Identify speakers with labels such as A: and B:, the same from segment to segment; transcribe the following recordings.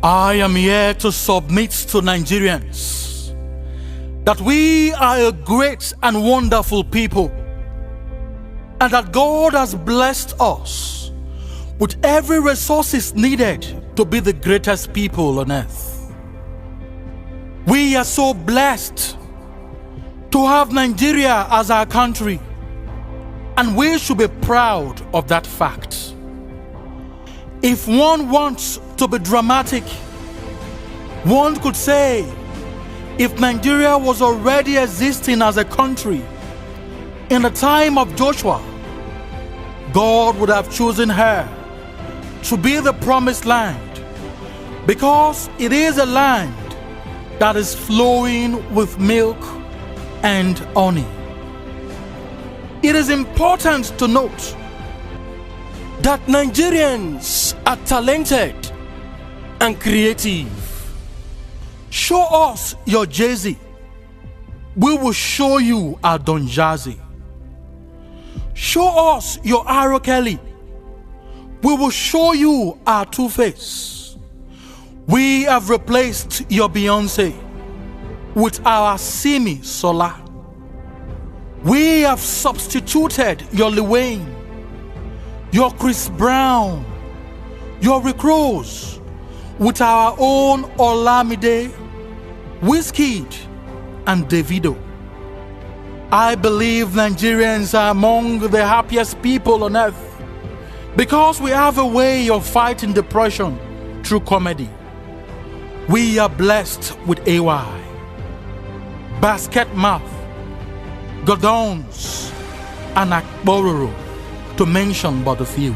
A: I am here to submit to Nigerians that we are a great and wonderful people, and that God has blessed us with every resources needed to be the greatest people on earth. We are so blessed to have Nigeria as our country, and we should be proud of that fact. If one wants to be dramatic, one could say, if Nigeria was already existing as a country in the time of Joshua, God would have chosen her to be the promised land, because it is a land that is flowing with milk and honey. It is important to note that Nigerians are talented and creative. Show us your Jay-Z, we will show you our Don Jazzy. Show us your R. Kelly, we will show you our Two-Face. We have replaced your Beyonce with our Simi Sola. We have substituted your Lil Wayne, your Chris Brown, your Rick Ross with our own Olamide, Wizkid, and Davido. I believe Nigerians are among the happiest people on earth because we have a way of fighting depression through comedy. We are blessed with AY, Basket Mouth, Godons, and Akbororo, to mention but a few.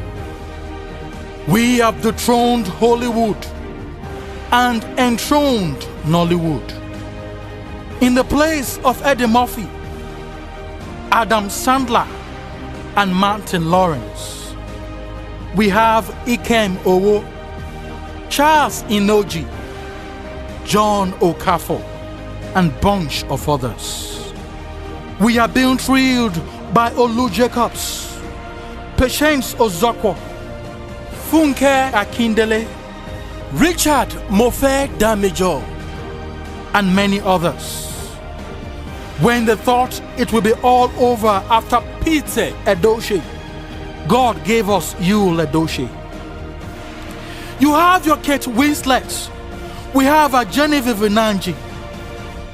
A: We have dethroned Hollywood and enthroned Nollywood. In the place of Eddie Murphy, Adam Sandler, and Martin Lawrence, we have Ikem Owo, Charles Inoji, John Okafor, and bunch of others. We are being thrilled by Olu Jacobs, Patience Ozokwo, Funke Akindele, Richard Mofe Damijo, and many others. When they thought it would be all over after Pete Edochie, God gave us Yul Edochie. You have your Kate Winslet, we have a Genevieve Nnaji.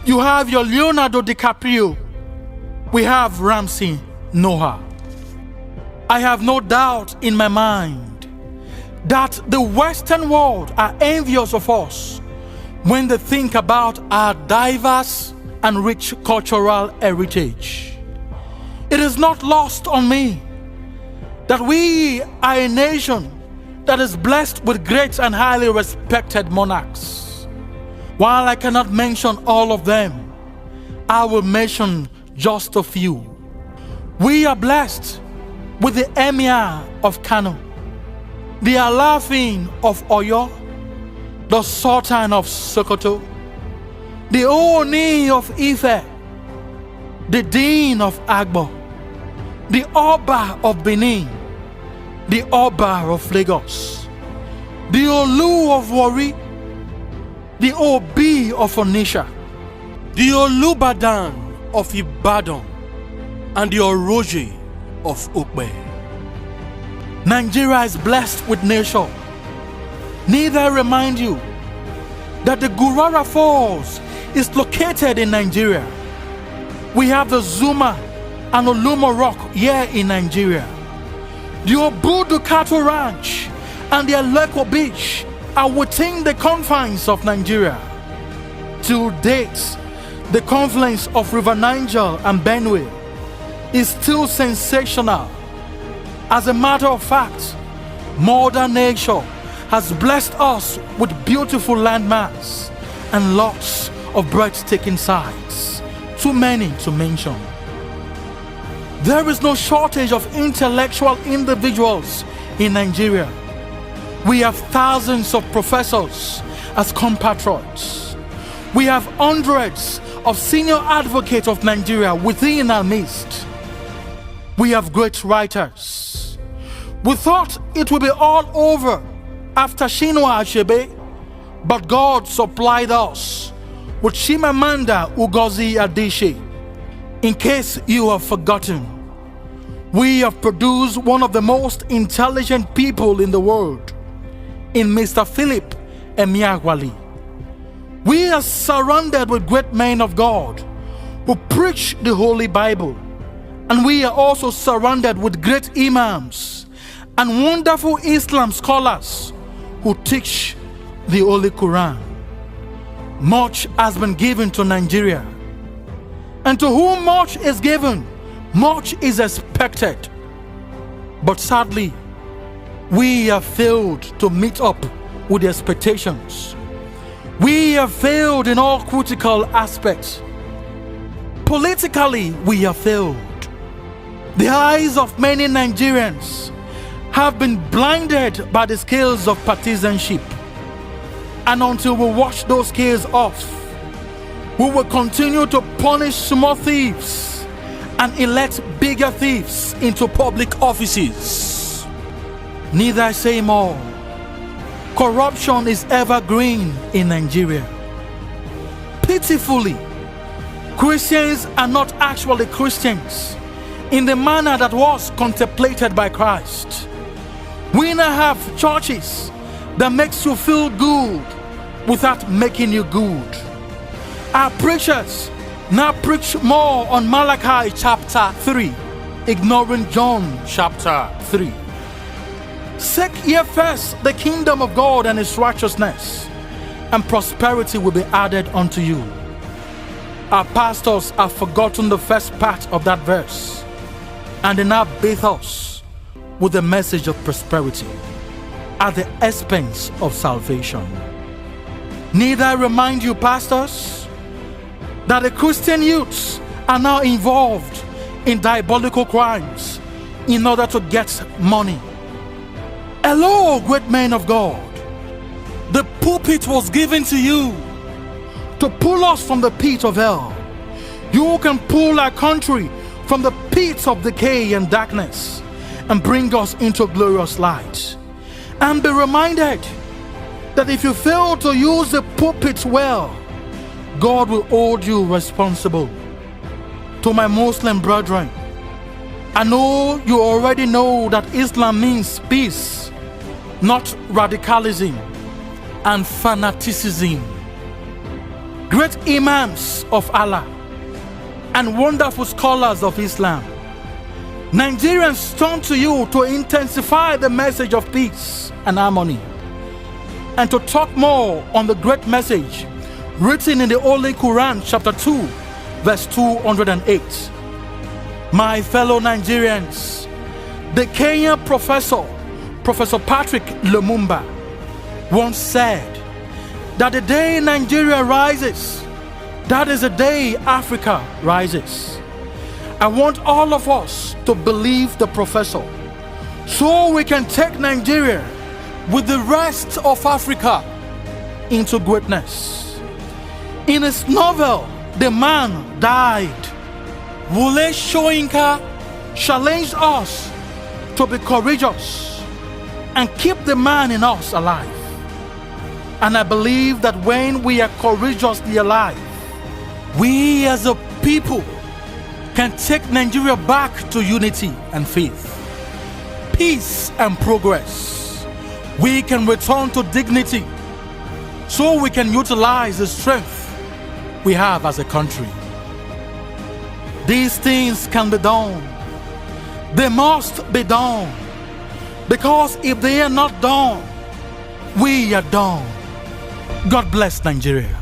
A: You have your Leonardo DiCaprio, we have Ramsey Noah. I have no doubt in my mind that the Western world are envious of us when they think about our diverse and rich cultural heritage. It is not lost on me that we are a nation that is blessed with great and highly respected monarchs. While I cannot mention all of them, I will mention just a few. We are blessed with the Emir of Kano, the Alaafin of Oyo, the Sultan of Sokoto, the Ooni of Ife, the Dean of Agbo, the Oba of Benin, the Oba of Lagos, the Olu of Warri, the Obi of Onitsha, the Olubadan of Ibadan, and the Oroje of Okpe. Nigeria is blessed with nature. Need I remind you that the Gurara Falls is located in Nigeria. We have the Zuma and Olumo Rock here in Nigeria. The Obudu Cattle Ranch and the Aleko Beach are within the confines of Nigeria. To date, the confluence of River Niger and Benue is still sensational. As a matter of fact, Mother Nature has blessed us with beautiful landmarks and lots of breathtaking sights, too many to mention. There is no shortage of intellectual individuals in Nigeria. We have thousands of professors as compatriots. We have hundreds of senior advocates of Nigeria within our midst. We have great writers. We thought it would be all over after Chinua Achebe, but God supplied us with Chimamanda Ngozi Adichie. In case you have forgotten, we have produced one of the most intelligent people in the world, in Mr. Philip Emeagwali. We are surrounded with great men of God who preach the Holy Bible, and we are also surrounded with great imams and wonderful Islam scholars who teach the Holy Quran. Much has been given to Nigeria, and to whom much is given, much is expected. But sadly, we have failed to meet up with the expectations. We have failed in all critical aspects. Politically, we have failed. The eyes of many Nigerians have been blinded by the scales of partisanship. And until we wash those scales off, we will continue to punish small thieves and elect bigger thieves into public offices. Need I say more? Corruption is evergreen in Nigeria. Pitifully, Christians are not actually Christians in the manner that was contemplated by Christ. We now have churches that makes you feel good without making you good. Our preachers now preach more on Malachi chapter 3, ignoring John chapter 3. Seek ye first the kingdom of God and his righteousness, and prosperity will be added unto you. Our pastors have forgotten the first part of that verse, and they now bathe us with the message of prosperity at the expense of salvation. Need I remind you, pastors, that the Christian youths are now involved in diabolical crimes in order to get money. Hello, great men of God. The pulpit was given to you to pull us from the pit of hell. You can pull our country from the pits of decay and darkness and bring us into glorious light. And be reminded that if you fail to use the pulpit well, God will hold you responsible. To my Muslim brethren, I know you already know that Islam means peace, not radicalism and fanaticism. Great imams of Allah and wonderful scholars of Islam, Nigerians turn to you to intensify the message of peace and harmony, and to talk more on the great message written in the Holy Quran chapter 2 verse 208. My fellow Nigerians, the Kenyan Professor Patrick Lumumba once said that the day Nigeria rises, that is the day Africa rises. I want all of us to believe the professor so we can take Nigeria with the rest of Africa into greatness. In his novel, The Man Died, Wole Soyinka challenged us to be courageous and keep the man in us alive. And I believe that when we are courageously alive, we as a people can take Nigeria back to unity and faith, peace and progress. We can return to dignity so we can utilize the strength we have as a country. These things can be done. They must be done. Because if they are not done, we are done. God bless Nigeria.